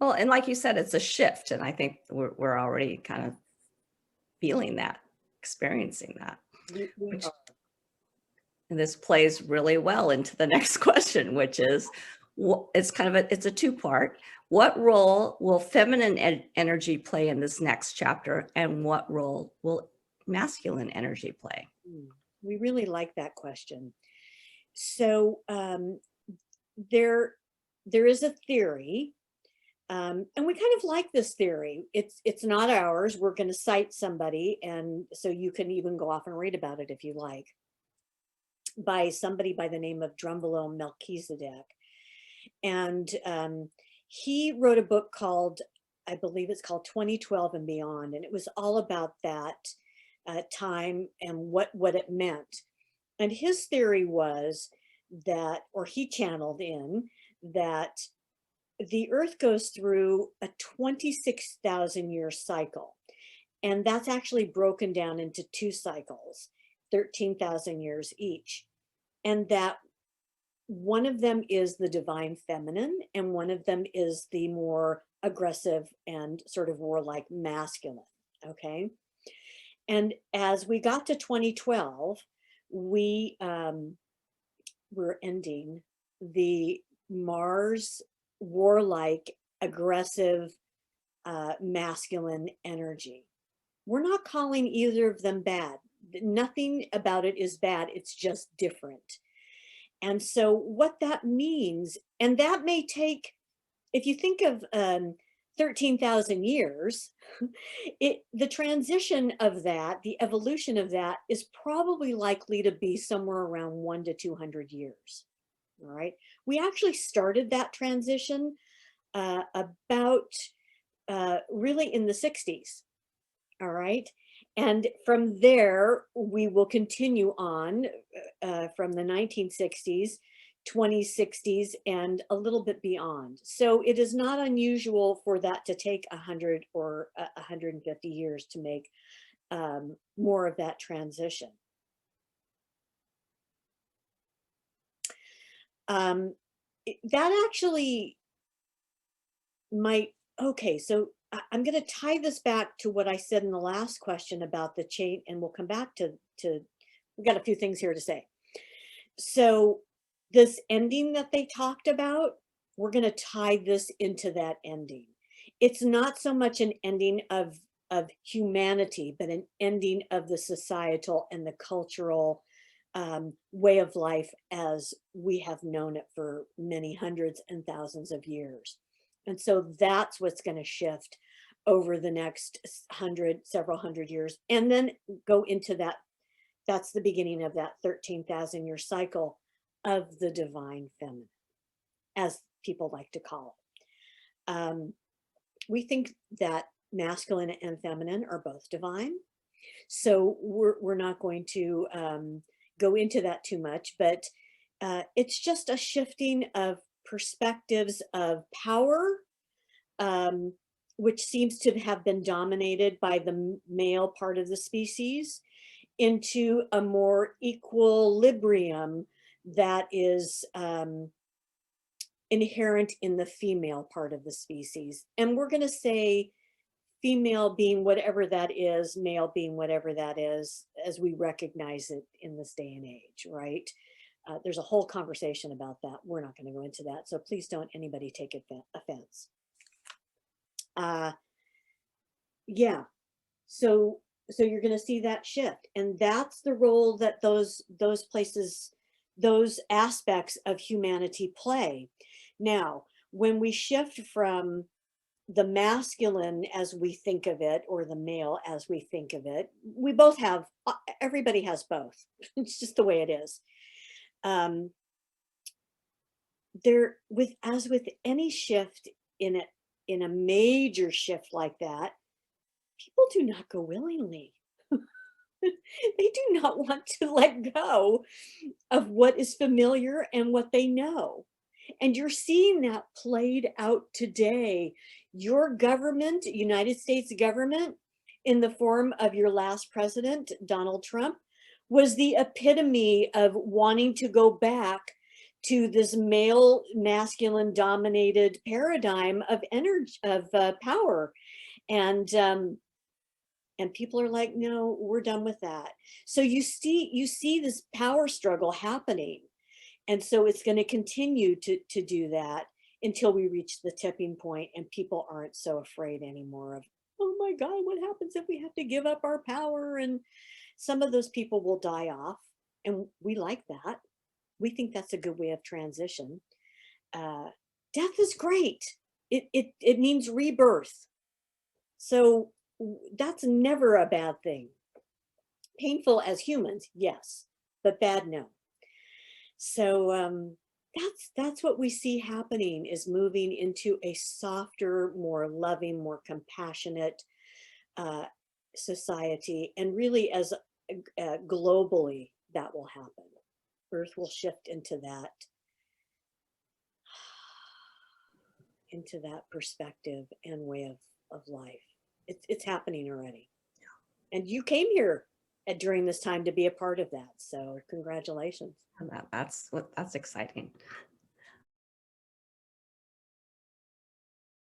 Well, and like you said, it's a shift, and I think we're already kind of feeling that, experiencing that, We which are. and this plays really well into the next question, which is, it's kind of it's a two-part. What role will feminine energy play in this next chapter, and what role will masculine energy play? Mm, we really like that question. So there there is a theory, and we kind of like this theory. It's not ours. We're going to cite somebody, and so you can even go off and read about it if you like, by somebody by the name of Drumbelow Melchizedek. And he wrote a book called, I believe it's called 2012 and Beyond, and it was all about that time and what it meant. And his theory was that, or he channeled in, that the earth goes through a 26,000 year cycle. And that's actually broken down into two cycles, 13,000 years each. And that one of them is the divine feminine, and one of them is the more aggressive and sort of warlike masculine. Okay. And as we got to 2012, we were ending the Mars warlike, aggressive, masculine energy. We're not calling either of them bad. Nothing about it is bad. It's just different. And so, what that means, and that may take, if you think of 13,000 years, the transition of that, the evolution of that is probably likely to be somewhere around 1 to 200 years. All right. We actually started that transition about really in the 60s. All right. And from there, we will continue on from the 1960s, 2060s, and a little bit beyond. So it is not unusual for that to take 100 or 150 years to make more of that transition. That actually might, okay, so I'm going to tie this back to what I said in the last question about the chain, and we'll come back to we got a few things here to say. So this ending that they talked about, we're going to tie this into that ending. It's not so much an ending of humanity, but an ending of the societal and the cultural way of life as we have known it for many hundreds and thousands of years. And so that's what's going to shift over the next several hundred years, and then go into that. That's the beginning of that 13,000 year cycle of the divine feminine, as people like to call it. We think that masculine and feminine are both divine. So we're not going to go into that too much, but it's just a shifting of perspectives of power, which seems to have been dominated by the male part of the species, into a more equilibrium that is inherent in the female part of the species. And we're going to say female being whatever that is, male being whatever that is, as we recognize it in this day and age, right? There's a whole conversation about that. We're not going to go into that. So please don't anybody take offense. Yeah. So you're going to see that shift, and that's the role that those places, those aspects of humanity play. Now, when we shift from the masculine as we think of it, or the male as we think of it, we both have, everybody has both. It's just the way it is. As with any shift in a major shift like that, people do not go willingly. They do not want to let go of what is familiar and what they know. And you're seeing that played out today. Your government, United States government, in the form of your last president, Donald Trump, was the epitome of wanting to go back to this male, masculine dominated paradigm of energy, of power. And people are like, no, we're done with that. So you see this power struggle happening. And so it's going to continue to do that until we reach the tipping point and people aren't so afraid anymore of, oh my God, what happens if we have to give up our power? And some of those people will die off. And we like that. We think that's a good way of transition. Death is great. It means rebirth. So that's never a bad thing. Painful as humans, yes, but bad, no. So that's what we see happening, is moving into a softer, more loving, more compassionate society. And really, as globally, that will happen. Earth will shift into that perspective and way of life. It's happening already. And you came here during this time to be a part of that. So congratulations. That's exciting.